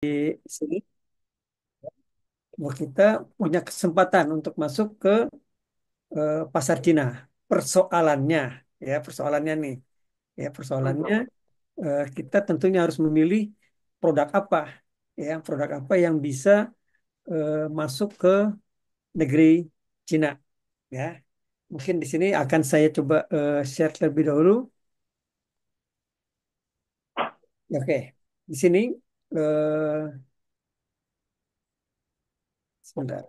Di sini bahwa kita punya kesempatan untuk masuk ke pasar Cina. Persoalannya, persoalannya nih, persoalannya kita tentunya harus memilih produk apa, produk apa yang bisa masuk ke negeri Cina, ya. Mungkin di sini akan saya coba share terlebih dahulu. Oke, di sini sebentar.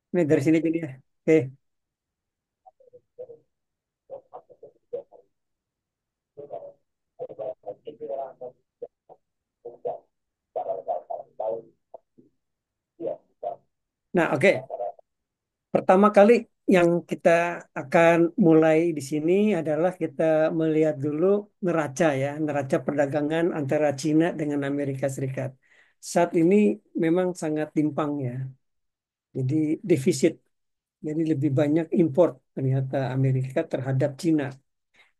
Ini dari sini jadi ya. Oke. Nah, oke. Pertama kali yang kita akan mulai di sini adalah kita melihat dulu neraca perdagangan antara Cina dengan Amerika Serikat. Saat ini memang sangat timpang ya. Jadi defisit, jadi lebih banyak import ternyata Amerika terhadap Cina.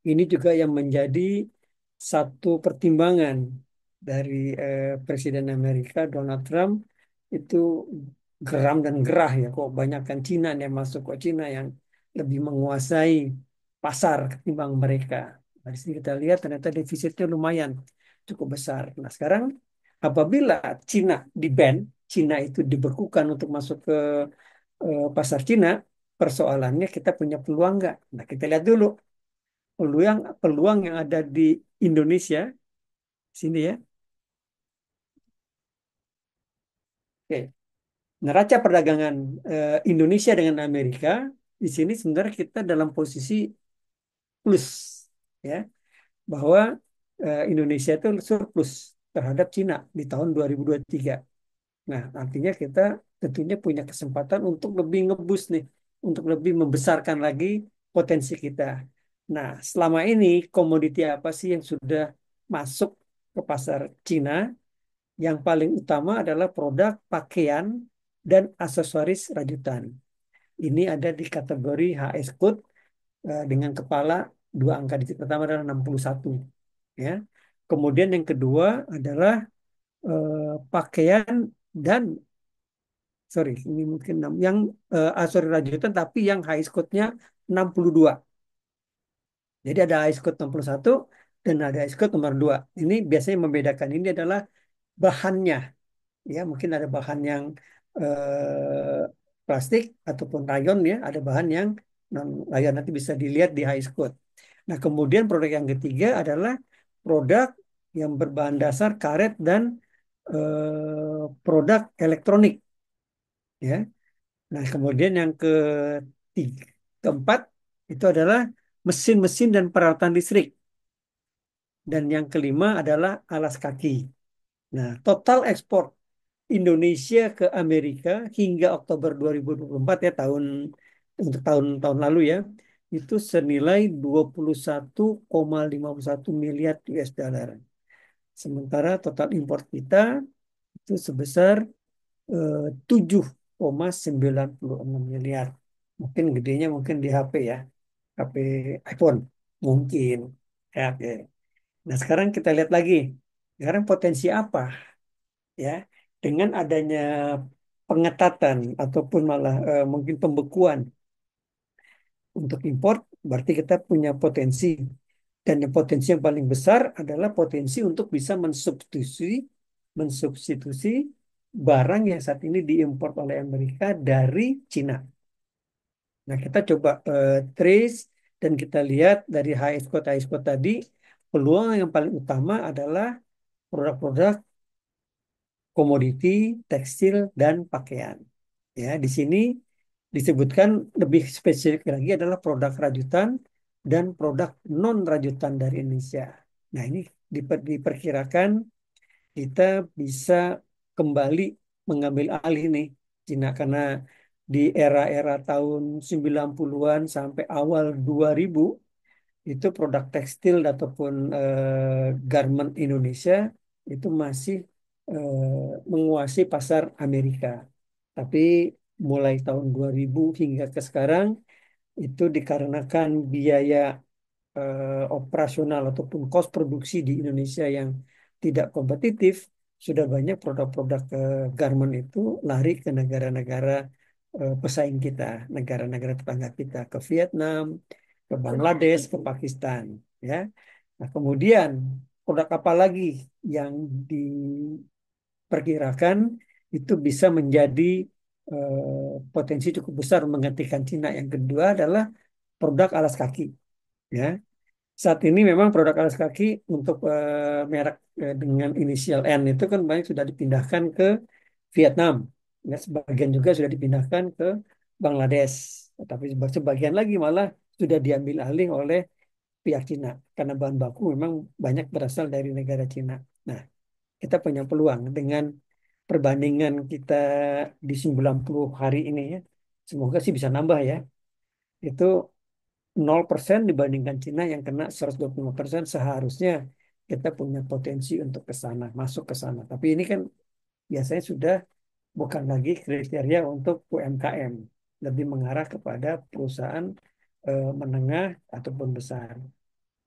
Ini juga yang menjadi satu pertimbangan dari Presiden Amerika Donald Trump itu geram dan gerah ya kok banyakkan Cina yang masuk kok Cina yang lebih menguasai pasar ketimbang mereka. Dari sini kita lihat ternyata defisitnya lumayan cukup besar. Nah sekarang apabila Cina di-ban, Cina itu dibekukan untuk masuk ke pasar Cina, persoalannya kita punya peluang nggak? Nah kita lihat dulu peluang yang ada di Indonesia sini ya. Oke. Neraca perdagangan Indonesia dengan Amerika di sini sebenarnya kita dalam posisi plus ya bahwa Indonesia itu surplus terhadap Cina di tahun 2023. Nah, artinya kita tentunya punya kesempatan untuk lebih ngebus nih, untuk lebih membesarkan lagi potensi kita. Nah, selama ini komoditi apa sih yang sudah masuk ke pasar Cina? Yang paling utama adalah produk pakaian dan aksesoris rajutan. Ini ada di kategori HS Code dengan kepala dua angka digit pertama adalah 61. Ya. Kemudian yang kedua adalah pakaian dan sorry ini mungkin yang aksesoris rajutan tapi yang HS Code-nya 62. Jadi ada HS Code 61 dan ada HS Code nomor 2. Ini biasanya membedakan ini adalah bahannya. Ya mungkin ada bahan yang plastik ataupun rayon ya ada bahan yang non rayon nanti bisa dilihat di high code. Nah kemudian produk yang ketiga adalah produk yang berbahan dasar karet dan produk elektronik ya. Nah kemudian yang ketiga keempat itu adalah mesin-mesin dan peralatan listrik dan yang kelima adalah alas kaki. Nah total ekspor Indonesia ke Amerika hingga Oktober 2024 ya untuk tahun lalu ya itu senilai 21,51 miliar US dollar. Sementara total impor kita itu sebesar 7,96 miliar. Mungkin gedenya mungkin di HP ya, HP iPhone mungkin. Ya, oke. Nah sekarang kita lihat lagi. Sekarang potensi apa ya dengan adanya pengetatan ataupun malah mungkin pembekuan untuk impor berarti kita punya potensi dan yang potensi yang paling besar adalah potensi untuk bisa mensubstitusi barang yang saat ini diimpor oleh Amerika dari Cina. Nah, kita coba trace dan kita lihat dari HS code tadi peluang yang paling utama adalah produk-produk komoditi, tekstil, dan pakaian. Ya, di sini disebutkan lebih spesifik lagi adalah produk rajutan dan produk non rajutan dari Indonesia. Nah, ini diperkirakan kita bisa kembali mengambil alih nih Cina karena di era-era tahun 90-an sampai awal 2000 itu produk tekstil ataupun garment Indonesia itu masih menguasai pasar Amerika. Tapi mulai tahun 2000 hingga ke sekarang itu dikarenakan biaya operasional ataupun cost produksi di Indonesia yang tidak kompetitif, sudah banyak produk-produk garment itu lari ke negara-negara pesaing kita, negara-negara tetangga kita, ke Vietnam, ke Bangladesh, ke Pakistan, ya. Nah, kemudian produk apa lagi yang diperkirakan itu bisa menjadi potensi cukup besar menggantikan Cina? Yang kedua adalah produk alas kaki, ya. Saat ini memang produk alas kaki untuk merek dengan inisial N itu kan banyak sudah dipindahkan ke Vietnam. Ya, sebagian juga sudah dipindahkan ke Bangladesh. Tapi sebagian lagi malah sudah diambil alih oleh pihak Cina. Karena bahan baku memang banyak berasal dari negara Cina. Nah, kita punya peluang dengan perbandingan kita di 90 hari ini ya. Semoga sih bisa nambah ya. Itu 0% dibandingkan Cina yang kena 125%, seharusnya kita punya potensi untuk ke sana, masuk ke sana. Tapi ini kan biasanya sudah bukan lagi kriteria untuk UMKM, lebih mengarah kepada perusahaan menengah ataupun besar.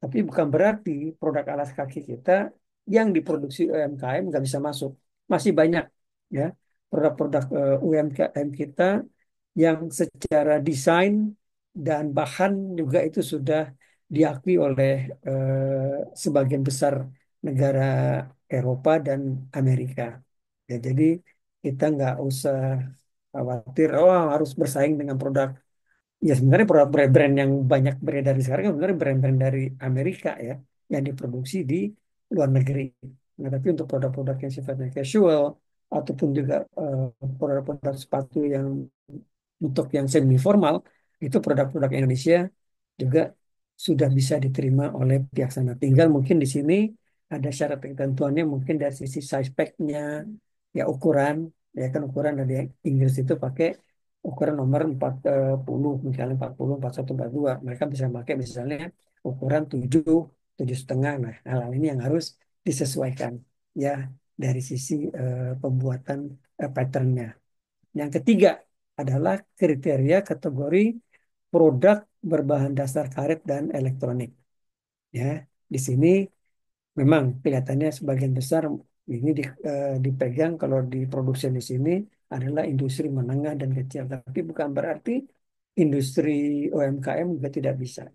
Tapi bukan berarti produk alas kaki kita yang diproduksi UMKM nggak bisa masuk. Masih banyak ya produk-produk UMKM kita yang secara desain dan bahan juga itu sudah diakui oleh sebagian besar negara Eropa dan Amerika. Ya, jadi kita nggak usah khawatir, oh harus bersaing dengan produk. Ya sebenarnya produk brand-brand yang banyak beredar di sekarang kan sebenarnya brand-brand dari Amerika ya, yang diproduksi di luar negeri. Nah, tapi untuk produk-produk yang sifatnya casual ataupun juga produk-produk sepatu yang untuk yang semi formal, itu produk-produk Indonesia juga sudah bisa diterima oleh pihak sana. Tinggal mungkin di sini ada syarat ketentuannya, mungkin dari sisi size pack-nya, ya ukuran, ya kan ukuran dari Inggris itu pakai ukuran nomor 40, misalnya 40, 41, 42. Mereka bisa pakai misalnya ukuran 7, 7,5. Nah, hal ini yang harus disesuaikan ya dari sisi pembuatan patternnya. Yang ketiga adalah kriteria kategori produk berbahan dasar karet dan elektronik. Ya, di sini memang kelihatannya sebagian besar ini dipegang kalau diproduksi di sini adalah industri menengah dan kecil. Tapi bukan berarti industri UMKM juga tidak bisa.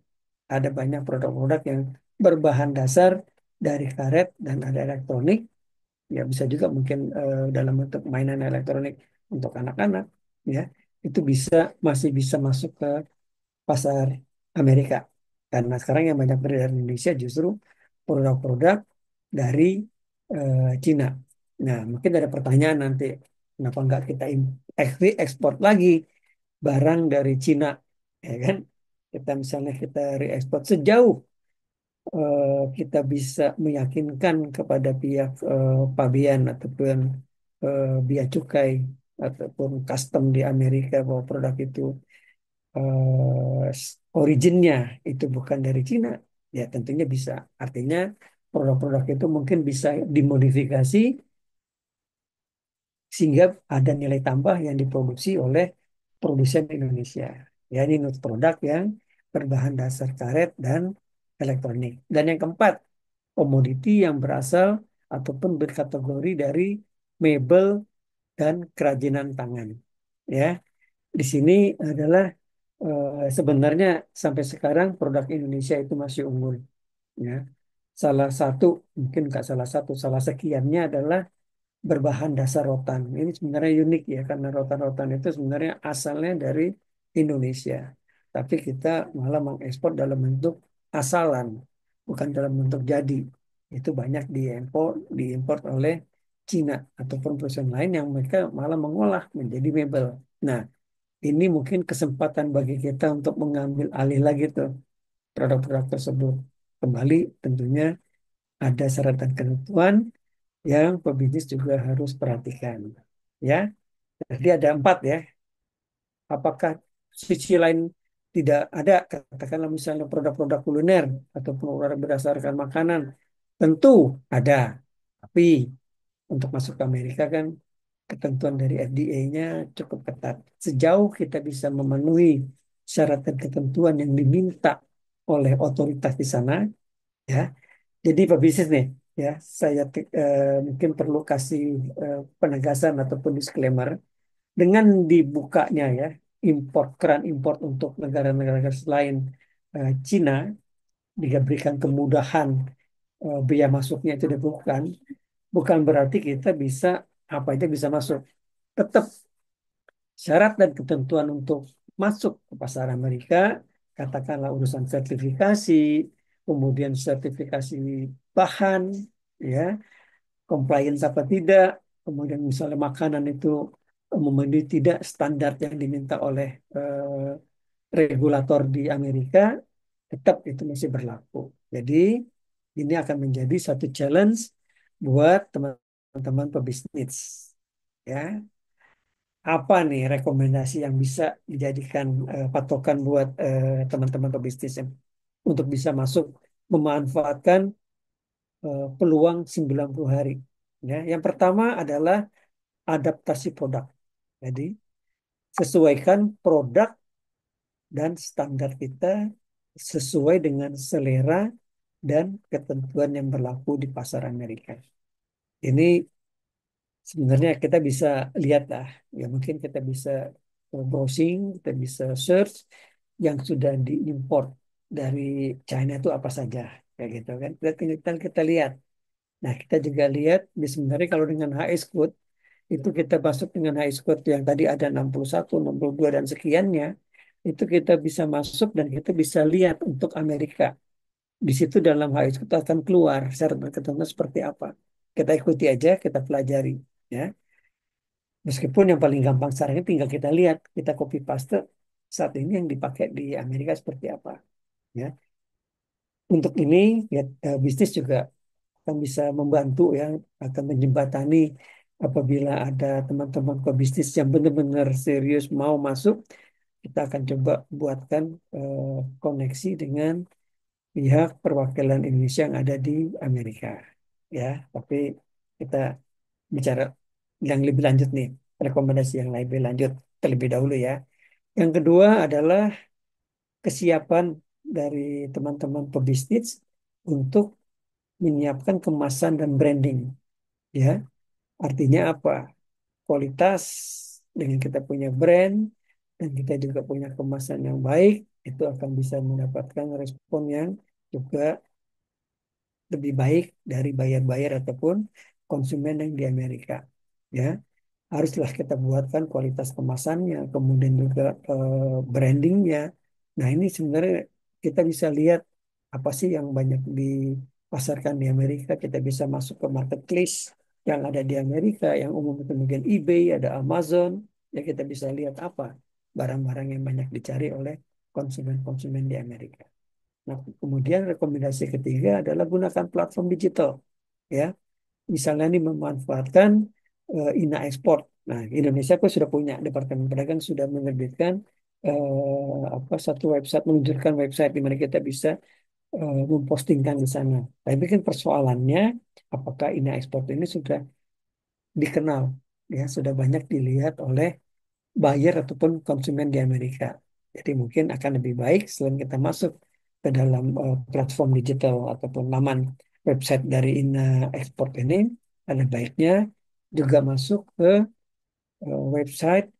Ada banyak produk-produk yang berbahan dasar dari karet dan ada elektronik. Ya bisa juga mungkin dalam bentuk mainan elektronik untuk anak-anak. Ya, itu masih bisa masuk ke pasar Amerika. Karena sekarang yang banyak beredar di Indonesia justru produk-produk dari Cina. Nah, mungkin ada pertanyaan nanti, kenapa nggak kita ekspor lagi barang dari Cina, ya kan? Kita misalnya kita reekspor sejauh kita bisa meyakinkan kepada pihak pabean ataupun bea cukai ataupun custom di Amerika bahwa produk itu originnya itu bukan dari Cina, ya tentunya bisa. Artinya produk-produk itu mungkin bisa dimodifikasi sehingga ada nilai tambah yang diproduksi oleh produsen Indonesia. Ya, ini produk yang berbahan dasar karet dan elektronik. Dan yang keempat, komoditi yang berasal ataupun berkategori dari mebel dan kerajinan tangan. Ya, di sini adalah sebenarnya sampai sekarang produk Indonesia itu masih unggul. Ya, salah satu mungkin nggak salah satu, salah sekiannya adalah berbahan dasar rotan. Ini sebenarnya unik ya karena rotan-rotan itu sebenarnya asalnya dari Indonesia, tapi kita malah mengekspor dalam bentuk asalan, bukan dalam bentuk jadi. Itu banyak diimpor oleh Cina ataupun perusahaan lain yang mereka malah mengolah menjadi mebel. Nah, ini mungkin kesempatan bagi kita untuk mengambil alih lagi tuh produk-produk tersebut. Kembali tentunya ada syarat dan ketentuan yang pebisnis juga harus perhatikan. Ya, jadi ada empat ya. Apakah sisi lain tidak ada, katakanlah misalnya produk-produk kuliner atau produk berdasarkan makanan, tentu ada. Tapi untuk masuk ke Amerika kan ketentuan dari FDA-nya cukup ketat. Sejauh kita bisa memenuhi syarat dan ketentuan yang diminta oleh otoritas di sana, ya. Jadi pebisnis nih, ya, saya mungkin perlu kasih penegasan ataupun disclaimer dengan dibukanya ya keran impor untuk negara-negara selain Cina diberikan kemudahan biaya masuknya itu dibukukan, bukan berarti kita bisa apa aja bisa masuk. Tetap syarat dan ketentuan untuk masuk ke pasar Amerika, katakanlah urusan sertifikasi, kemudian sertifikasi bahan, ya, compliance apa tidak, kemudian misalnya makanan itu memenuhi tidak standar yang diminta oleh regulator di Amerika, tetap itu masih berlaku. Jadi ini akan menjadi satu challenge buat teman-teman pebisnis. Ya, apa nih rekomendasi yang bisa dijadikan patokan buat teman-teman pebisnis yang untuk bisa masuk memanfaatkan peluang 90 hari. Ya, yang pertama adalah adaptasi produk. Jadi, sesuaikan produk dan standar kita sesuai dengan selera dan ketentuan yang berlaku di pasar Amerika. Ini sebenarnya kita bisa lihat lah, ya mungkin kita bisa browsing, kita bisa search yang sudah diimpor dari China itu apa saja, kayak gitu kan. Kita lihat. Nah, kita juga lihat di sebenarnya kalau dengan HS code itu kita masuk dengan HS code yang tadi ada 61, 62 dan sekiannya, itu kita bisa masuk dan kita bisa lihat untuk Amerika. Di situ dalam HS code akan keluar syarat dan ketentuan seperti apa. Kita ikuti aja, kita pelajari, ya. Meskipun yang paling gampang caranya tinggal kita lihat, kita copy paste saat ini yang dipakai di Amerika seperti apa, ya. Untuk ini ya, bisnis juga akan bisa membantu ya, akan menjembatani apabila ada teman-teman pebisnis yang benar-benar serius mau masuk, kita akan coba buatkan eh, koneksi dengan pihak perwakilan Indonesia yang ada di Amerika. Ya, tapi kita bicara yang lebih lanjut nih, rekomendasi yang lebih lanjut terlebih dahulu ya. Yang kedua adalah kesiapan dari teman-teman pebisnis untuk menyiapkan kemasan dan branding. Ya, artinya apa? Kualitas dengan kita punya brand dan kita juga punya kemasan yang baik, itu akan bisa mendapatkan respon yang juga lebih baik dari buyer-buyer ataupun konsumen yang di Amerika. Ya, haruslah kita buatkan kualitas kemasannya, kemudian juga brandingnya. Nah, ini sebenarnya kita bisa lihat apa sih yang banyak dipasarkan di Amerika. Kita bisa masuk ke marketplace yang ada di Amerika, yang umum itu mungkin eBay, ada Amazon. Ya, kita bisa lihat apa barang-barang yang banyak dicari oleh konsumen-konsumen di Amerika. Nah, kemudian rekomendasi ketiga adalah gunakan platform digital. Ya, misalnya ini memanfaatkan INA Export. Nah, Indonesia pun sudah punya Departemen Perdagangan sudah menerbitkan apa satu website meluncurkan website di mana kita bisa mempostingkan di sana. Tapi kan persoalannya apakah INA Export ini sudah dikenal, ya sudah banyak dilihat oleh buyer ataupun konsumen di Amerika. Jadi mungkin akan lebih baik selain kita masuk ke dalam platform digital ataupun laman website dari INA Export ini, ada baiknya juga masuk ke website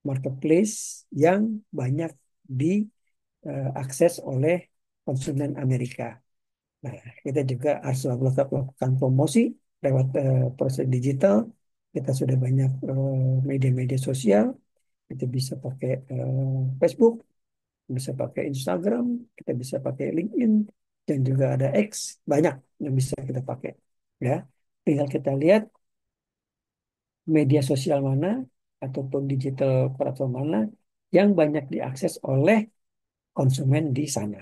marketplace yang banyak diakses oleh konsumen Amerika. Nah, kita juga harus melakukan promosi lewat proses digital. Kita sudah banyak media-media sosial. Kita bisa pakai Facebook, bisa pakai Instagram, kita bisa pakai LinkedIn, dan juga ada X, banyak yang bisa kita pakai. Ya, tinggal kita lihat media sosial mana ataupun digital platform mana yang banyak diakses oleh konsumen di sana.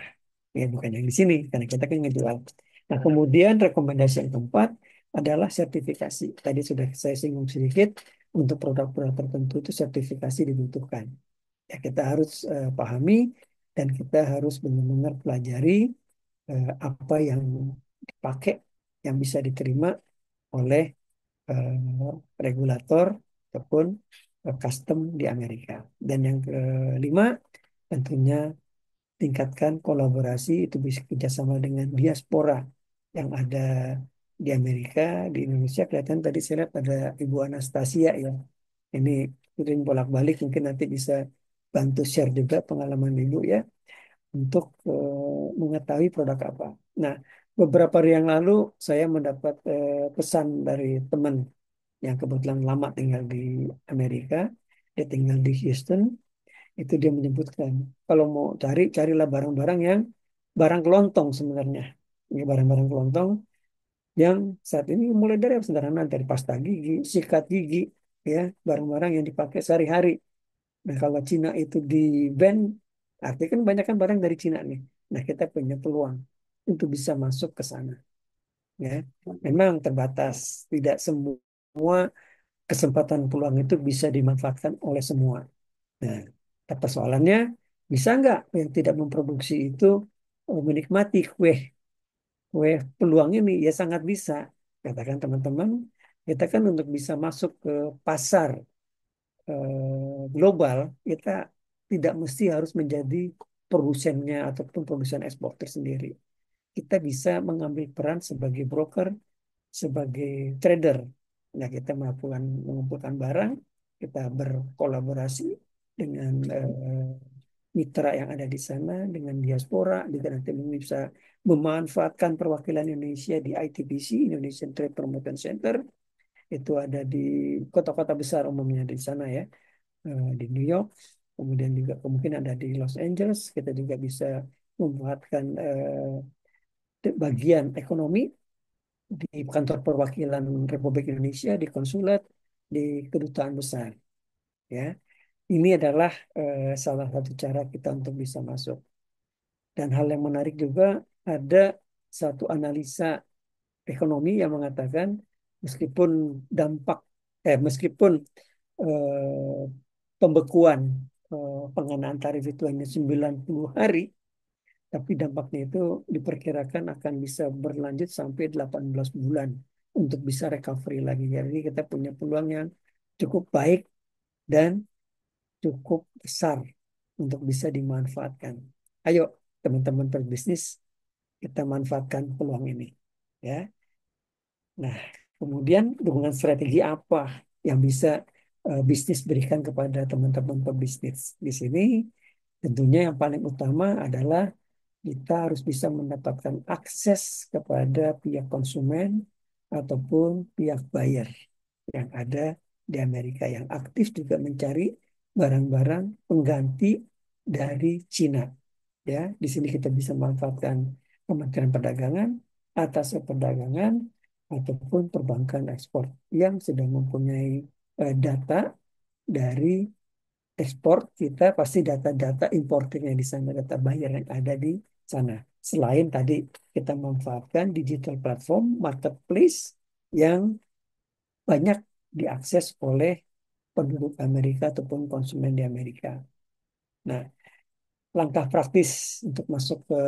Ya, bukan yang di sini, karena kita kan ngejual. Nah, kemudian rekomendasi yang keempat adalah sertifikasi. Tadi sudah saya singgung sedikit, untuk produk-produk tertentu itu sertifikasi dibutuhkan. Ya, kita harus pahami dan kita harus benar-benar pelajari apa yang dipakai, yang bisa diterima oleh regulator ataupun custom di Amerika. Dan yang kelima, tentunya tingkatkan kolaborasi, itu bisa kerjasama dengan diaspora yang ada di Amerika, di Indonesia. Kelihatan tadi saya lihat ada Ibu Anastasia ya. Ini sering bolak-balik, mungkin nanti bisa bantu share juga pengalaman Ibu ya untuk mengetahui produk apa. Nah, beberapa hari yang lalu saya mendapat pesan dari teman yang kebetulan lama tinggal di Amerika. Dia tinggal di Houston. Itu dia menyebutkan, kalau mau cari, carilah barang-barang yang barang kelontong sebenarnya. Ini barang-barang kelontong yang saat ini mulai dari yang sederhana, dari pasta gigi, sikat gigi, ya, barang-barang yang dipakai sehari-hari. Nah, kalau Cina itu di ban, artinya kan banyak kan barang dari Cina nih. Nah, kita punya peluang untuk bisa masuk ke sana. Ya, memang terbatas. Tidak semua kesempatan peluang itu bisa dimanfaatkan oleh semua. Nah, persoalannya bisa nggak yang tidak memproduksi itu menikmati kue kue peluang ini? Ya sangat bisa. Katakan teman-teman, kita kan untuk bisa masuk ke pasar global, kita tidak mesti harus menjadi produsennya ataupun produsen eksportir sendiri. Kita bisa mengambil peran sebagai broker, sebagai trader. Nah, kita melakukan mengumpulkan barang, kita berkolaborasi dengan mitra yang ada di sana, dengan diaspora, juga nanti bisa memanfaatkan perwakilan Indonesia di ITPC, Indonesian Trade Promotion Center, itu ada di kota-kota besar umumnya di sana ya, di New York, kemudian juga kemungkinan ada di Los Angeles, kita juga bisa memanfaatkan bagian ekonomi di kantor perwakilan Republik Indonesia, di konsulat, di kedutaan besar. Ya, ini adalah salah satu cara kita untuk bisa masuk. Dan hal yang menarik juga ada satu analisa ekonomi yang mengatakan meskipun dampak, meskipun eh, pembekuan pengenaan tarif itu hanya 90 hari, tapi dampaknya itu diperkirakan akan bisa berlanjut sampai 18 bulan untuk bisa recovery lagi. Jadi kita punya peluang yang cukup baik dan cukup besar untuk bisa dimanfaatkan. Ayo teman-teman berbisnis, kita manfaatkan peluang ini. Ya. Nah, kemudian dukungan strategi apa yang bisa bisnis berikan kepada teman-teman pebisnis di sini? Tentunya yang paling utama adalah kita harus bisa mendapatkan akses kepada pihak konsumen ataupun pihak buyer yang ada di Amerika yang aktif juga mencari barang-barang pengganti dari Cina. Ya, di sini kita bisa memanfaatkan Kementerian Perdagangan, atas perdagangan ataupun perbankan ekspor yang sudah mempunyai data dari ekspor kita, pasti data-data importernya di sana, data buyer yang ada di sana. Selain tadi kita memanfaatkan digital platform marketplace yang banyak diakses oleh penduduk Amerika ataupun konsumen di Amerika. Nah, langkah praktis untuk masuk ke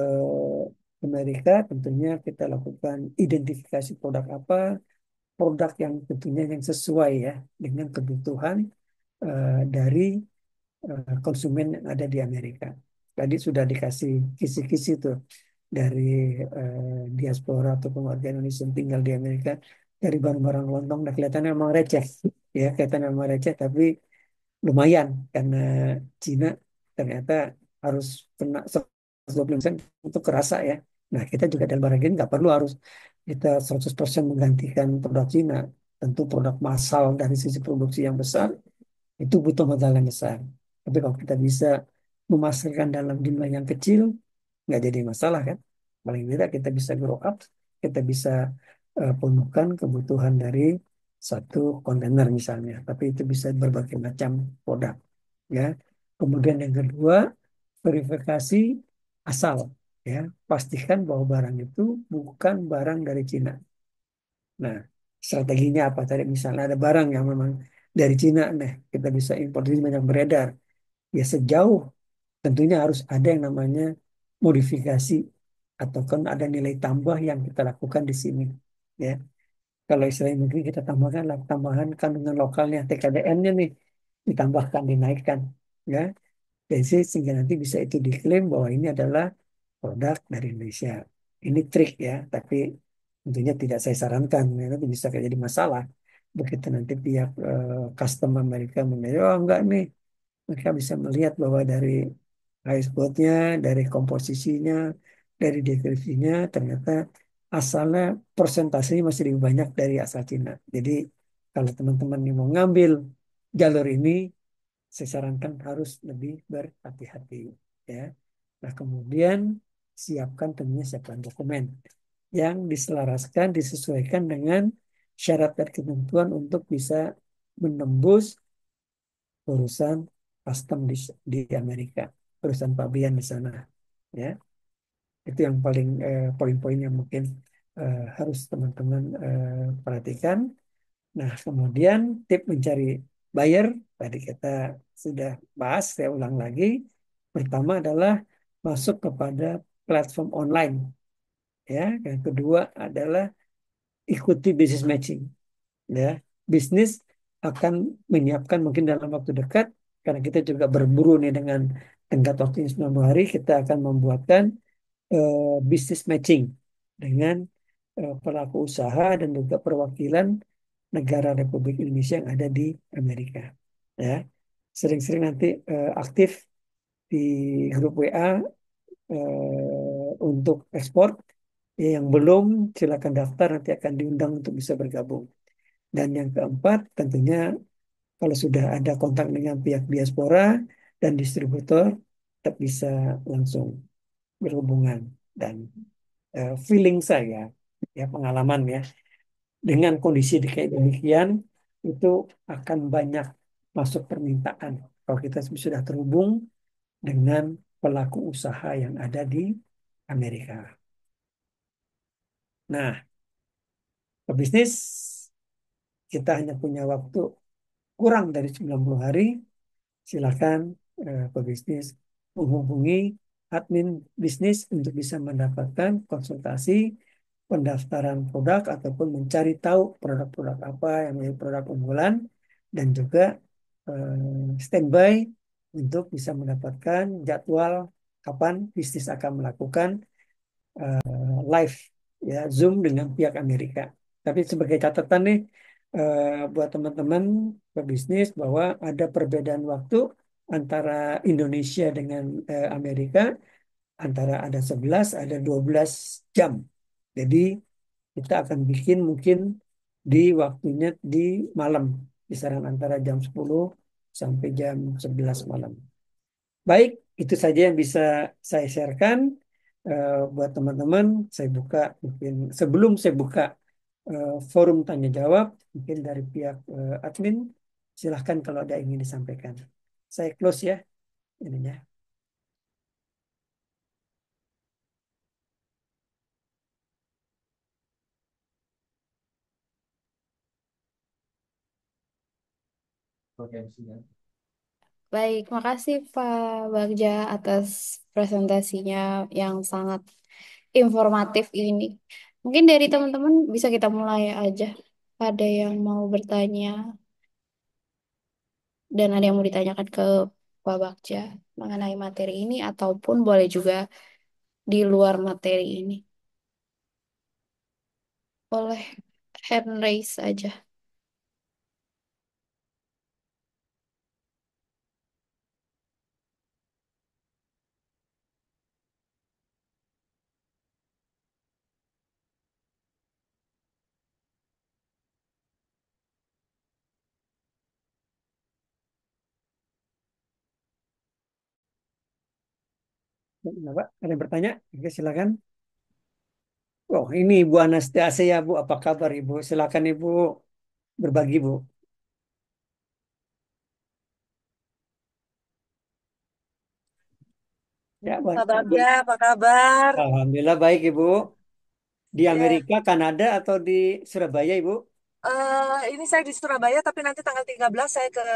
Amerika tentunya kita lakukan identifikasi produk apa, produk yang tentunya yang sesuai ya dengan kebutuhan dari konsumen yang ada di Amerika. Tadi sudah dikasih kisi-kisi tuh dari diaspora atau warga Indonesia yang tinggal di Amerika, dari barang-barang lontong udah kelihatan memang receh ya, kelihatan memang receh, tapi lumayan karena Cina ternyata harus kena 120% untuk kerasa ya. Nah, kita juga dalam barang ini nggak perlu harus kita 100% menggantikan produk Cina. Tentu produk massal dari sisi produksi yang besar itu butuh modal yang besar. Tapi kalau kita bisa memasarkan dalam jumlah yang kecil, nggak jadi masalah kan. Paling tidak kita bisa grow up, kita bisa penuhkan kebutuhan dari satu kontainer misalnya. Tapi itu bisa berbagai macam produk. Ya. Kemudian yang kedua, verifikasi asal. Ya, pastikan bahwa barang itu bukan barang dari Cina. Nah, strateginya apa? Tadi misalnya ada barang yang memang dari Cina, nih kita bisa impor, ini banyak beredar. Ya sejauh tentunya harus ada yang namanya modifikasi atau kan ada nilai tambah yang kita lakukan di sini. Ya, kalau istilahnya mungkin kita tambahkan lah tambahan kandungan lokalnya TKDN-nya nih ditambahkan, dinaikkan, ya. Jadi sehingga nanti bisa itu diklaim bahwa ini adalah produk dari Indonesia. Ini trik ya, tapi tentunya tidak saya sarankan. Ya, nanti bisa jadi masalah. Begitu nanti pihak custom Amerika menilai, oh enggak nih, mereka bisa melihat bahwa dari ice nya dari komposisinya, dari deskripsinya, ternyata asalnya persentasenya masih lebih banyak dari asal Cina. Jadi kalau teman-teman yang mau ngambil jalur ini, saya sarankan harus lebih berhati-hati. Ya. Nah kemudian siapkan dokumen yang diselaraskan, disesuaikan dengan syarat dan ketentuan untuk bisa menembus urusan custom di Amerika, urusan pabean di sana. Ya, itu yang paling poin-poin yang mungkin harus teman-teman perhatikan. Nah, kemudian tip mencari buyer tadi kita sudah bahas, saya ulang lagi. Pertama adalah masuk kepada platform online, ya. Yang kedua adalah ikuti business matching, ya. Bisnis akan menyiapkan mungkin dalam waktu dekat, karena kita juga berburu nih dengan tenggat waktu 90 hari, kita akan membuatkan business matching dengan pelaku usaha dan juga perwakilan negara Republik Indonesia yang ada di Amerika. Ya, sering-sering nanti aktif di grup WA untuk ekspor. Ya, yang belum silakan daftar, nanti akan diundang untuk bisa bergabung. Dan yang keempat, tentunya kalau sudah ada kontak dengan pihak diaspora dan distributor, tetap bisa langsung berhubungan. Dan feeling saya, ya pengalaman ya, dengan kondisi kayak demikian, itu akan banyak masuk permintaan. Kalau kita sudah terhubung dengan pelaku usaha yang ada di Amerika. Nah, pebisnis kita hanya punya waktu kurang dari 90 hari, silakan pebisnis menghubungi admin bisnis untuk bisa mendapatkan konsultasi pendaftaran produk ataupun mencari tahu produk-produk apa yang menjadi produk unggulan dan juga standby untuk bisa mendapatkan jadwal kapan bisnis akan melakukan live ya Zoom dengan pihak Amerika. Tapi sebagai catatan nih buat teman-teman pebisnis bahwa ada perbedaan waktu antara Indonesia dengan Amerika, antara ada 11 ada 12 jam. Jadi kita akan bikin mungkin di waktunya di malam, kisaran antara jam 10 sampai jam 11 malam. Baik, itu saja yang bisa saya sharekan buat teman-teman. Saya buka mungkin sebelum saya buka forum tanya jawab, mungkin dari pihak admin, silahkan kalau ada yang ingin disampaikan. Saya close ya ininya. Baik, makasih Pak Bagja atas presentasinya yang sangat informatif ini. Mungkin dari teman-teman bisa kita mulai aja. Ada yang mau bertanya dan ada yang mau ditanyakan ke Pak Bagja mengenai materi ini ataupun boleh juga di luar materi ini. Boleh hand raise aja. Nah, Pak, ada yang bertanya? Oke, silakan. Oh, ini Ibu Anastasia ya, Bu. Apa kabar, Ibu? Silakan, Ibu, berbagi, Bu. Ya, Bu. Pak Bagja, apa kabar? Alhamdulillah baik, Ibu. Di Ya, Amerika, Kanada, atau di Surabaya, Ibu? ini saya di Surabaya, tapi nanti tanggal 13 saya ke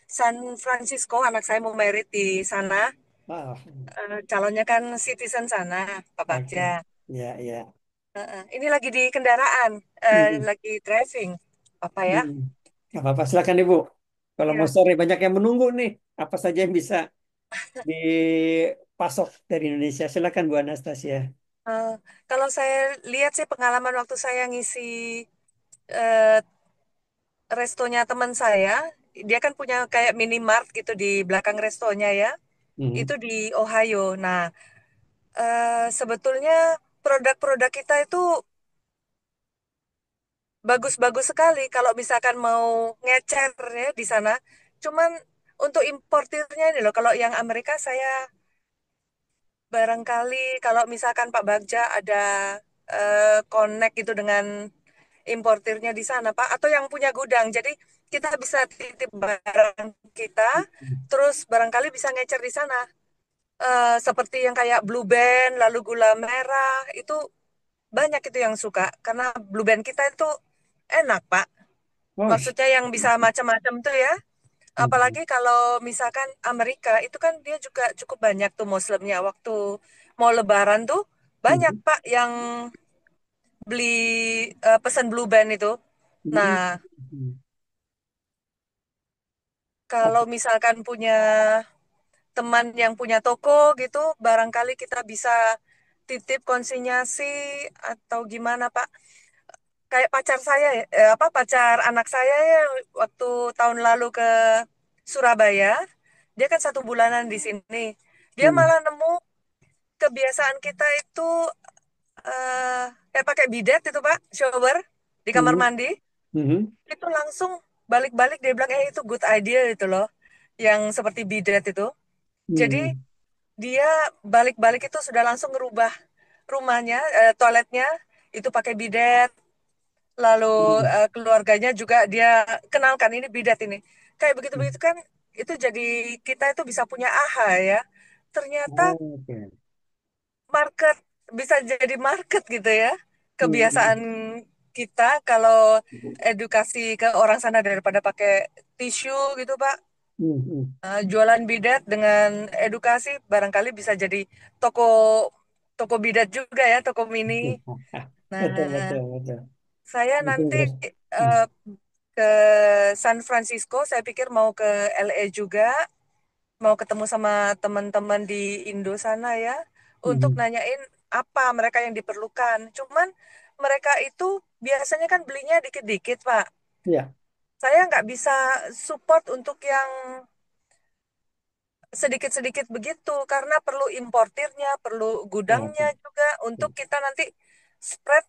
San Francisco, anak saya mau merit di sana. Ah, Calonnya kan citizen sana, Pak oke. Bagja. Ya, ya. Ini lagi di kendaraan, Hmm, lagi driving. Apa ya? hmm. Nggak apa-apa, silakan Ibu. Kalau mau Iya. sore banyak yang menunggu nih, apa saja yang bisa dipasok dari Indonesia? Silakan Bu Anastasia. Eh, Kalau saya lihat sih pengalaman waktu saya ngisi eh, restonya teman saya, dia kan punya kayak minimart gitu di belakang restonya ya. Hmm, Itu di Ohio. Nah, sebetulnya produk-produk kita itu bagus-bagus sekali kalau misalkan mau ngecer ya di sana. Cuman untuk importirnya ini loh, kalau yang Amerika saya barangkali kalau misalkan Pak Bagja ada connect gitu dengan importirnya di sana, Pak, atau yang punya gudang. Jadi kita bisa titip barang kita, terus barangkali bisa ngecer di sana. Seperti yang kayak Blue Band, lalu gula merah, itu banyak itu yang suka. Karena Blue Band kita itu enak, Pak. Oh, Maksudnya yang bisa macam-macam tuh ya. hmm, Apalagi kalau misalkan Amerika, itu kan dia juga cukup banyak tuh Muslimnya. Waktu mau Lebaran tuh, banyak, hmm, Pak, yang beli pesan Blue Band itu. hmm, Nah, hmm. kalau Oke. misalkan punya teman yang punya toko gitu, barangkali kita bisa titip konsinyasi atau gimana, Pak. Kayak pacar saya, apa pacar anak saya ya waktu tahun lalu ke Surabaya, dia kan 1 bulanan di sini. Dia Hmm, malah nemu kebiasaan kita itu eh kayak pakai bidet itu, Pak, shower di kamar hmm, mandi. hmm, Itu langsung balik-balik dia bilang, itu good idea itu loh. Yang seperti bidet itu. Jadi hmm, dia balik-balik itu sudah langsung ngerubah rumahnya, toiletnya itu pakai bidet. Lalu hmm. keluarganya juga dia kenalkan ini bidet ini. Kayak begitu-begitu kan itu jadi kita itu bisa punya aha ya. Ternyata Oke. market bisa jadi market gitu ya. Hmm, Kebiasaan kita kalau edukasi ke orang sana daripada pakai tisu gitu, Pak. hmm, hmm. Jualan bidet dengan edukasi barangkali bisa jadi toko toko bidet juga ya, toko mini. Betul, Nah, betul, betul. saya Betul, nanti terus. Hmm, eh, ke San Francisco, saya pikir mau ke LA juga, mau ketemu sama teman-teman di Indo sana ya, untuk hmm. nanyain apa mereka yang diperlukan. Cuman mereka itu biasanya kan belinya dikit-dikit, Pak. Ya, Saya nggak bisa support untuk yang sedikit-sedikit begitu karena perlu importirnya, perlu gudangnya oke. juga untuk kita nanti spread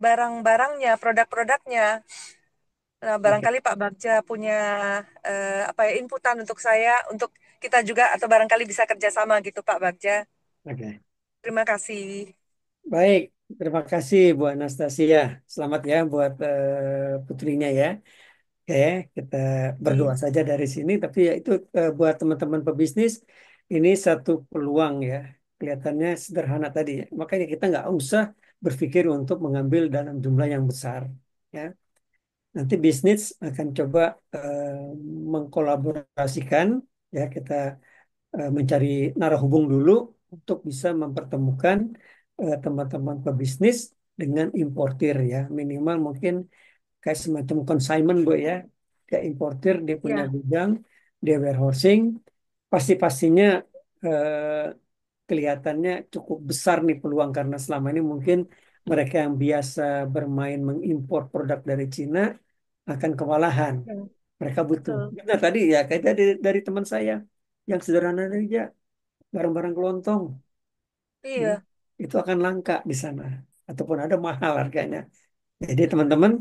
barang-barangnya, produk-produknya. Nah, Oke, barangkali Pak Bagja punya apa ya inputan untuk saya, untuk kita juga atau barangkali bisa kerjasama gitu Pak Bagja. oke. Terima kasih. Baik, terima kasih Bu Anastasia. Selamat ya buat putrinya ya. Oke, kita berdoa Iya. saja dari sini. Tapi ya itu buat teman-teman pebisnis, ini satu peluang ya. Kelihatannya sederhana tadi ya. Makanya kita nggak usah berpikir untuk mengambil dalam jumlah yang besar. Ya, nanti bisnis akan coba mengkolaborasikan. Ya, kita mencari narahubung dulu untuk bisa mempertemukan teman-teman pebisnis dengan importir ya. Minimal mungkin kayak semacam consignment Bu ya. Kayak importir dia punya Ya. gudang, dia warehousing, pasti-pastinya eh, kelihatannya cukup besar nih peluang karena selama ini mungkin mereka yang biasa bermain mengimpor produk dari Cina akan kewalahan. Ya, Mereka butuh. betul. Benar tadi ya, kayak dari teman saya yang sederhana aja, barang-barang kelontong, ya, Iya. itu akan langka di sana ataupun ada mahal harganya. Jadi teman-teman,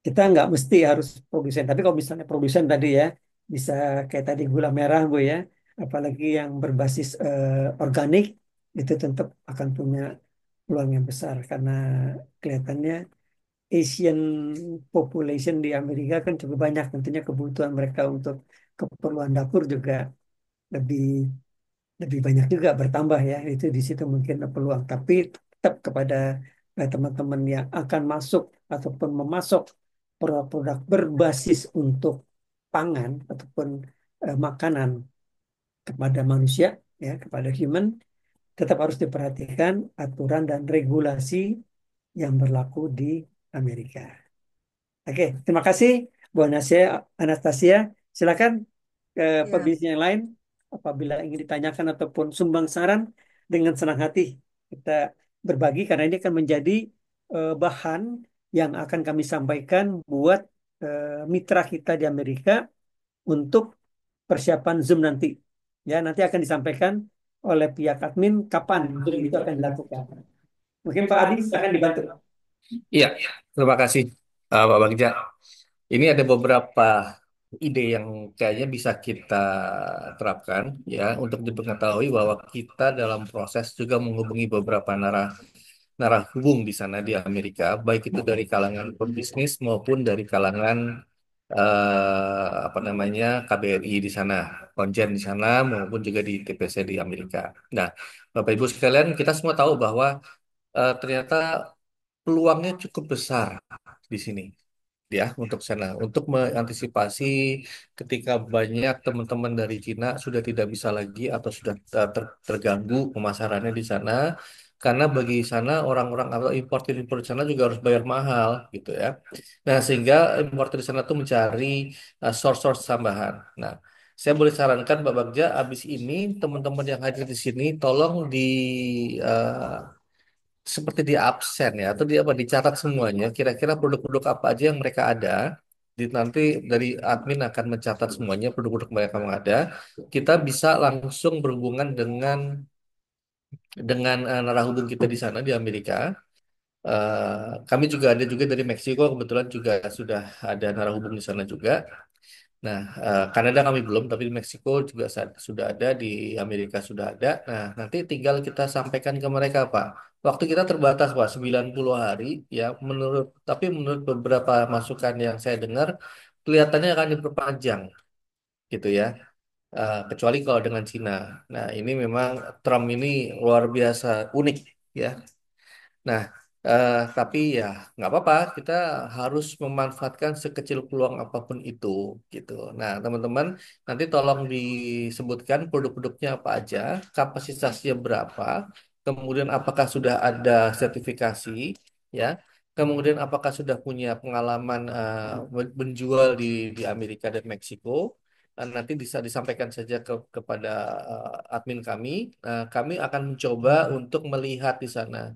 kita nggak mesti harus produsen. Tapi kalau misalnya produsen tadi ya, bisa kayak tadi gula merah Bu ya, apalagi yang berbasis organik, itu tentu akan punya peluang yang besar karena kelihatannya Asian population di Amerika kan cukup banyak. Tentunya kebutuhan mereka untuk keperluan dapur juga lebih lebih banyak juga bertambah ya. Itu di situ mungkin ada peluang. Tapi tetap kepada teman-teman yang akan masuk ataupun memasok produk-produk berbasis untuk pangan ataupun makanan kepada manusia, ya kepada human, tetap harus diperhatikan aturan dan regulasi yang berlaku di Amerika. Oke, terima kasih Bu Anastasia. Silakan ke Ya, pebisnis yang lain apabila ingin ditanyakan ataupun sumbang saran, dengan senang hati kita berbagi karena ini akan menjadi bahan yang akan kami sampaikan buat mitra kita di Amerika untuk persiapan Zoom nanti. Ya, nanti akan disampaikan oleh pihak admin kapan Zoom itu akan dilakukan. Mungkin Pak Adi silakan dibantu. Iya, terima kasih Pak Bagja. Ini ada beberapa ide yang kayaknya bisa kita terapkan ya untuk diketahui bahwa kita dalam proses juga menghubungi beberapa narah hubung di sana di Amerika, baik itu dari kalangan pebisnis maupun dari kalangan apa namanya KBRI di sana, konjen di sana maupun juga di TPC di Amerika. Nah, Bapak Ibu sekalian, kita semua tahu bahwa ternyata peluangnya cukup besar di sini ya untuk sana untuk mengantisipasi ketika banyak teman-teman dari Cina sudah tidak bisa lagi atau sudah terganggu pemasarannya di sana karena bagi sana orang-orang atau importer di sana juga harus bayar mahal gitu ya. Nah, sehingga importer di sana tuh mencari source-source tambahan. Nah, saya boleh sarankan Pak Bagja, abis ini teman-teman yang hadir di sini tolong eh, seperti di absen ya atau di apa dicatat semuanya kira-kira produk-produk apa aja yang mereka ada nanti dari admin akan mencatat semuanya produk-produk mereka yang ada kita bisa langsung berhubungan dengan narahubung kita di sana di Amerika. Kami juga ada juga dari Meksiko kebetulan juga sudah ada narahubung di sana juga. Nah, Kanada kami belum, tapi di Meksiko juga sudah ada, di Amerika sudah ada. Nah, nanti tinggal kita sampaikan ke mereka, Pak. Waktu kita terbatas, Pak, 90 hari, ya. Tapi menurut beberapa masukan yang saya dengar, kelihatannya akan diperpanjang, gitu ya. Kecuali kalau dengan Cina. Nah, ini memang Trump ini luar biasa unik, ya. Nah, tapi ya nggak apa-apa, kita harus memanfaatkan sekecil peluang apapun itu, gitu. Nah, teman-teman, nanti tolong disebutkan produk-produknya apa aja, kapasitasnya berapa, kemudian apakah sudah ada sertifikasi, ya, kemudian apakah sudah punya pengalaman menjual di Amerika dan Meksiko. Nanti bisa disampaikan saja kepada admin kami. Kami akan mencoba untuk melihat di sana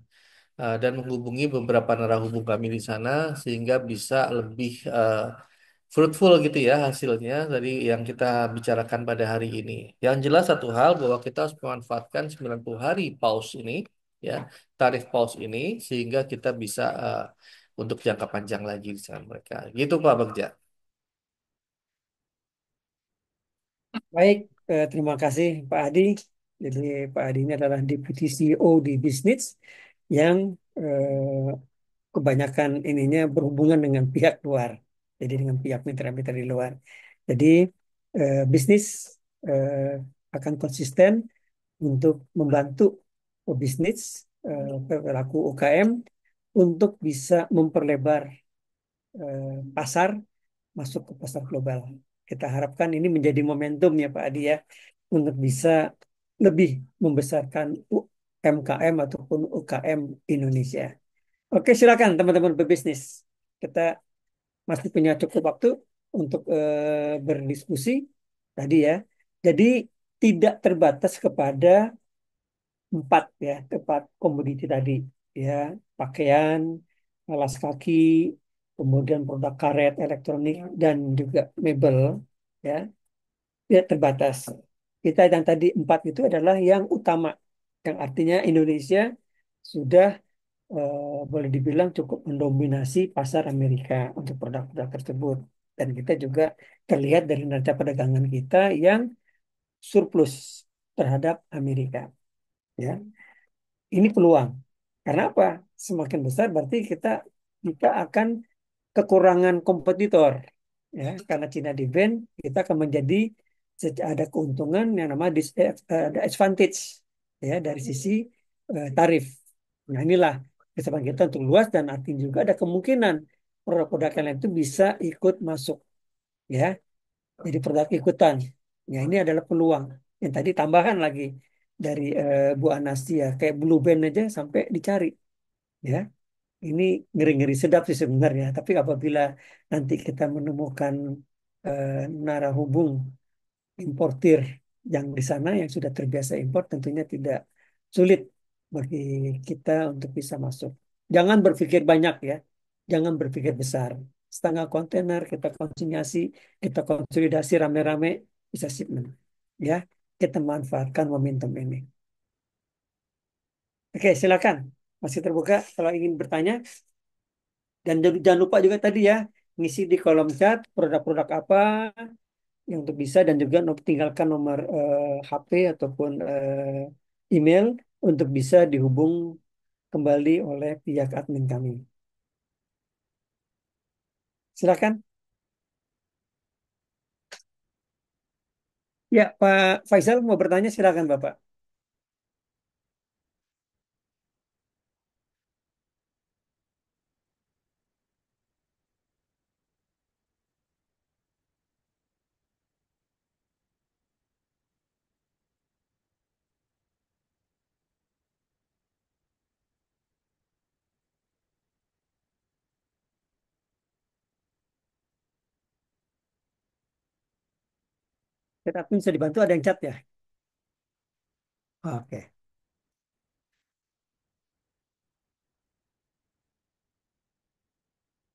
dan menghubungi beberapa narahubung kami di sana sehingga bisa lebih fruitful gitu ya hasilnya dari yang kita bicarakan pada hari ini. Yang jelas satu hal bahwa kita harus memanfaatkan 90 hari pause ini ya, tarif pause ini sehingga kita bisa untuk jangka panjang lagi di sana mereka. Gitu Pak Bagja. Baik, terima kasih Pak Adi. Jadi Pak Adi ini adalah Deputy CEO di bisnis yang kebanyakan ininya berhubungan dengan pihak luar. Jadi dengan pihak mitra-mitra di luar. Jadi bisnis eh, akan konsisten untuk membantu pebisnis pelaku UKM untuk bisa memperlebar pasar masuk ke pasar global. Kita harapkan ini menjadi momentum ya Pak Adi ya untuk bisa lebih membesarkan UMKM ataupun UKM Indonesia. Oke, silakan teman-teman pebisnis. Kita masih punya cukup waktu untuk berdiskusi tadi ya. Jadi tidak terbatas kepada empat ya, empat komoditi tadi ya, pakaian, alas kaki, kemudian produk karet, elektronik dan juga mebel ya, tidak terbatas. Kita yang tadi empat itu adalah yang utama, yang artinya Indonesia sudah boleh dibilang cukup mendominasi pasar Amerika untuk produk-produk tersebut. Dan kita juga terlihat dari neraca perdagangan kita yang surplus terhadap Amerika. Ya, ini peluang. Karena apa? Semakin besar berarti kita akan kekurangan kompetitor. Ya, karena Cina di ban, kita akan menjadi ada keuntungan yang namanya ada advantage ya dari sisi tarif. Nah, inilah kesempatan kita untuk luas dan artinya juga ada kemungkinan produk-produk yang lain itu bisa ikut masuk ya. Jadi produk ikutan. Ya, ini adalah peluang. Yang tadi tambahan lagi. dari Bu Anastia, kayak Blue Band aja sampai dicari, ya. Ini ngeri-ngeri sedap sih sebenarnya. Tapi apabila nanti kita menemukan eh, narahubung importir yang di sana yang sudah terbiasa impor, tentunya tidak sulit bagi kita untuk bisa masuk. Jangan berpikir banyak ya, jangan berpikir besar. Setengah kontainer kita konsinyasi, kita konsolidasi rame-rame bisa shipment. Ya, kita manfaatkan momentum ini. Oke, silakan. Masih terbuka kalau ingin bertanya. Dan jangan lupa juga tadi ya, ngisi di kolom chat produk-produk apa yang untuk bisa, dan juga tinggalkan nomor HP ataupun email untuk bisa dihubung kembali oleh pihak admin kami. Silakan. Ya, Pak Faisal mau bertanya, silakan Bapak. Chat admin bisa dibantu, ada yang chat ya? Oke.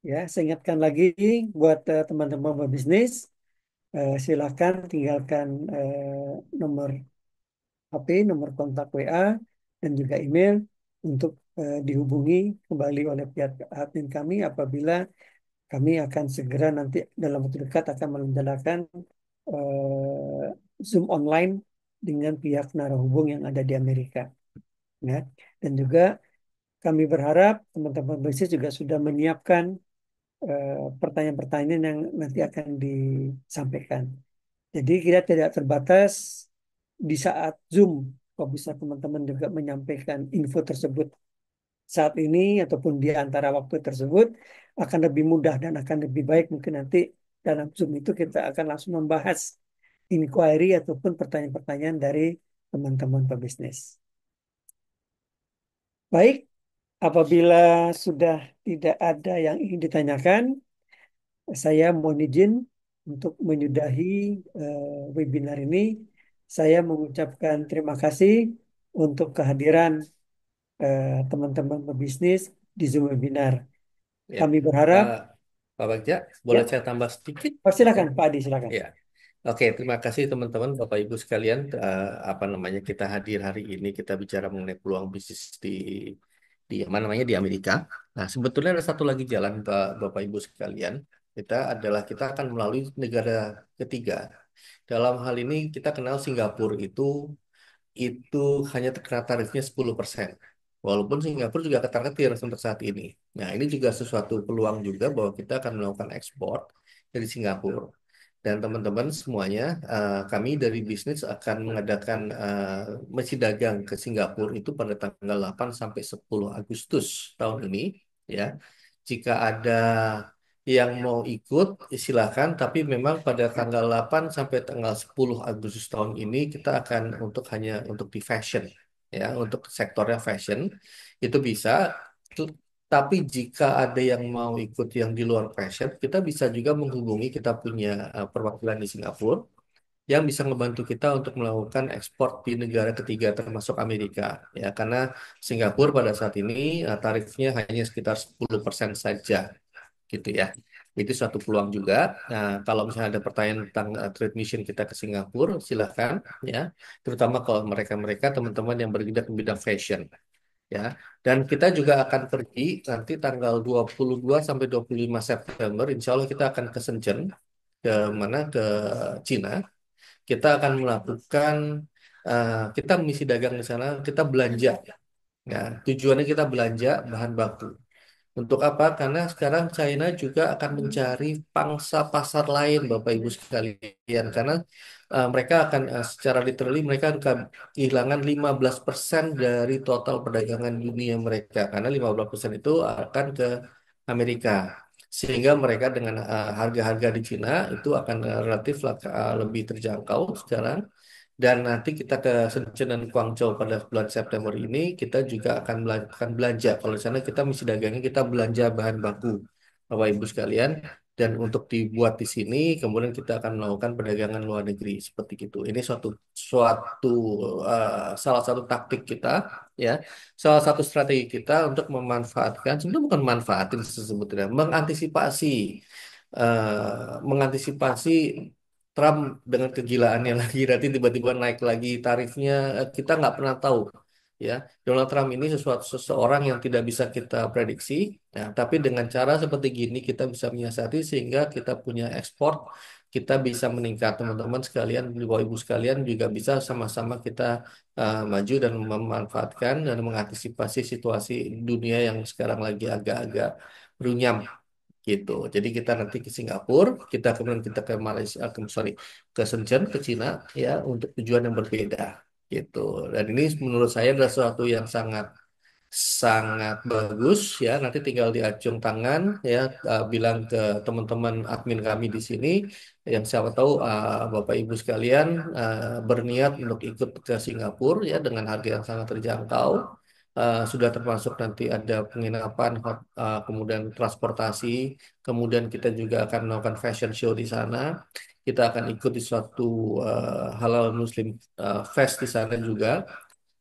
Ya, saya ingatkan lagi buat teman-teman pebisnis, silakan tinggalkan nomor HP, nomor kontak WA, dan juga email untuk dihubungi kembali oleh pihak admin kami apabila kami akan segera nanti dalam waktu dekat akan menjalankan Zoom online dengan pihak narahubung yang ada di Amerika. Ya. Dan juga kami berharap teman-teman bisnis juga sudah menyiapkan pertanyaan-pertanyaan yang nanti akan disampaikan. Jadi kita tidak terbatas di saat Zoom. Kalau bisa teman-teman juga menyampaikan info tersebut saat ini ataupun di antara waktu tersebut, akan lebih mudah dan akan lebih baik. Mungkin nanti dalam Zoom itu kita akan langsung membahas inquiry ataupun pertanyaan-pertanyaan dari teman-teman pebisnis. Baik, apabila sudah tidak ada yang ingin ditanyakan, saya mohon izin untuk menyudahi webinar ini. Saya mengucapkan terima kasih untuk kehadiran teman-teman pebisnis di Zoom webinar. Ya, Kami berharap, Pak, Pak Bagja, boleh ya, saya tambah sedikit? silakan Pak Adi, silakan. Ya, oke. Terima kasih teman-teman, Bapak Ibu sekalian. Apa namanya kita hadir hari ini kita bicara mengenai peluang bisnis di apa namanya di Amerika. Nah, sebetulnya ada satu lagi jalan, Bapak Ibu sekalian. Kita akan melalui negara ketiga. Dalam hal ini kita kenal Singapura itu hanya terkena tarifnya 10%. Walaupun Singapura juga ketar-ketir untuk saat ini. Nah, ini juga sesuatu peluang juga bahwa kita akan melakukan ekspor dari Singapura. Dan teman-teman semuanya, kami dari bisnis akan mengadakan misi dagang ke Singapura itu pada tanggal 8 sampai 10 Agustus tahun ini. Ya, jika ada yang mau ikut, silakan. Tapi memang pada tanggal 8 sampai tanggal 10 Agustus tahun ini kita akan hanya untuk di fashion, ya, untuk sektornya fashion itu bisa. Tu- Tapi jika ada yang mau ikut yang di luar fashion, kita bisa juga menghubungi kita punya perwakilan di Singapura yang bisa membantu kita untuk melakukan ekspor di negara ketiga termasuk Amerika, ya, karena Singapura pada saat ini tarifnya hanya sekitar 10% saja gitu ya. Itu suatu peluang juga. Nah, kalau misalnya ada pertanyaan tentang trade mission kita ke Singapura, silahkan ya. Terutama kalau mereka-mereka teman-teman yang bergerak di bidang fashion ya. Dan kita juga akan pergi nanti tanggal 22 sampai 25 September. Insya Allah kita akan ke Shenzhen, ke mana ke Cina. Kita akan melakukan kita misi dagang di sana, kita belanja ya. Tujuannya kita belanja bahan baku. Untuk apa? Karena sekarang China juga akan mencari pangsa pasar lain, Bapak Ibu sekalian. Karena mereka akan secara literally mereka akan kehilangan 15% dari total perdagangan dunia mereka. Karena 15% itu akan ke Amerika. Sehingga mereka dengan harga-harga di Cina itu akan relatif lebih terjangkau sekarang. Dan nanti kita ke Shenzhen dan Guangzhou pada bulan September ini, kita juga akan belanja. Kalau di sana kita misi dagangnya, kita belanja bahan baku, Bapak Ibu sekalian. Dan untuk dibuat di sini, kemudian kita akan melakukan perdagangan luar negeri seperti itu. Ini suatu salah satu taktik kita, ya, salah satu strategi kita untuk memanfaatkan, sebenarnya bukan manfaatin sebetulnya, mengantisipasi Trump dengan kegilaannya lagi nanti tiba-tiba naik lagi tarifnya, kita nggak pernah tahu, ya. Donald Trump ini seseorang yang tidak bisa kita prediksi, ya, tapi dengan cara seperti gini kita bisa menyiasati sehingga kita punya ekspor, kita bisa meningkat. Teman-teman sekalian, Bapak Ibu sekalian juga bisa sama-sama kita maju dan memanfaatkan dan mengantisipasi situasi dunia yang sekarang lagi agak-agak runyam gitu. Jadi kita nanti ke Singapura, kita kemudian kita ke Malaysia, ke Shenzhen, ke Cina, ya, untuk tujuan yang berbeda gitu. Dan ini menurut saya adalah sesuatu yang sangat sangat bagus, ya. Nanti tinggal diacung tangan, ya, bilang ke teman-teman admin kami di sini yang siapa tahu Bapak Ibu sekalian berniat untuk ikut ke Singapura, ya, dengan harga yang sangat terjangkau. Sudah termasuk nanti ada penginapan, kemudian transportasi, kemudian kita juga akan melakukan fashion show di sana. Kita akan ikut di suatu Halal Muslim Fest di sana juga,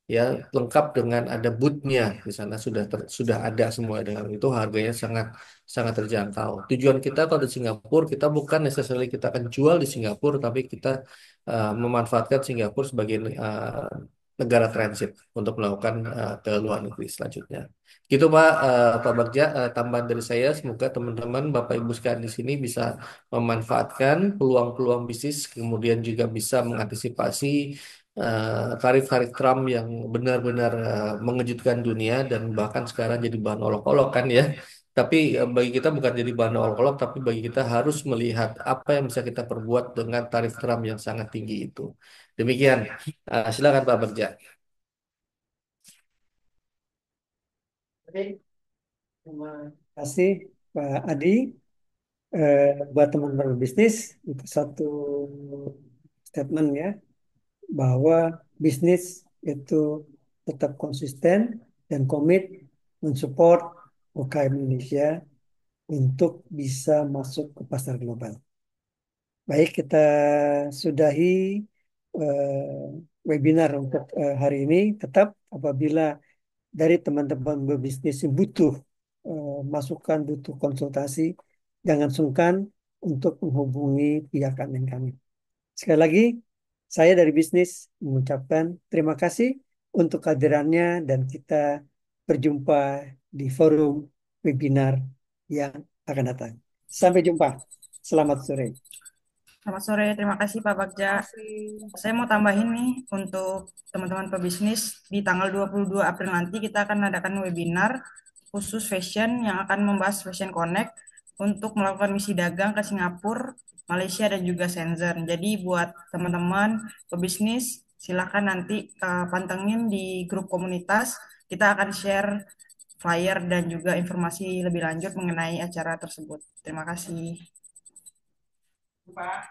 ya, lengkap dengan ada booth-nya di sana, sudah ada semua, dengan itu harganya sangat sangat terjangkau. Tujuan kita kalau di Singapura, kita bukan necessarily kita akan jual di Singapura, tapi kita memanfaatkan Singapura sebagai negara transit untuk melakukan ke luar negeri selanjutnya. Gitu Pak, Pak Bagja, tambahan dari saya, semoga teman-teman Bapak Ibu sekalian di sini bisa memanfaatkan peluang-peluang bisnis, kemudian juga bisa mengantisipasi tarif-tarif Trump yang benar-benar mengejutkan dunia dan bahkan sekarang jadi bahan olok-olok kan, ya. Tapi bagi kita bukan jadi bahan olok-olok, tapi bagi kita harus melihat apa yang bisa kita perbuat dengan tarif Trump yang sangat tinggi itu. Demikian. Silakan Pak Bagja. Oke, terima kasih Pak Adi. Buat teman-teman bisnis, itu satu statement ya, bahwa bisnis itu tetap konsisten dan komit mensupport UKM Indonesia untuk bisa masuk ke pasar global. Baik, kita sudahi webinar untuk hari ini. Tetap apabila dari teman-teman berbisnis yang butuh masukan, butuh konsultasi, jangan sungkan untuk menghubungi pihak admin kami. Sekali lagi, saya dari bisnis mengucapkan terima kasih untuk kehadirannya dan kita berjumpa di forum webinar yang akan datang. Sampai jumpa. Selamat sore. Selamat sore, terima kasih Pak Bagja. Saya mau tambahin nih untuk teman-teman pebisnis, di tanggal 22 April nanti kita akan adakan webinar khusus fashion yang akan membahas Fashion Connect untuk melakukan misi dagang ke Singapura, Malaysia, dan juga Shenzhen. Jadi buat teman-teman pebisnis, silahkan nanti pantengin di grup komunitas. Kita akan share flyer dan juga informasi lebih lanjut mengenai acara tersebut. Terima kasih. Pak.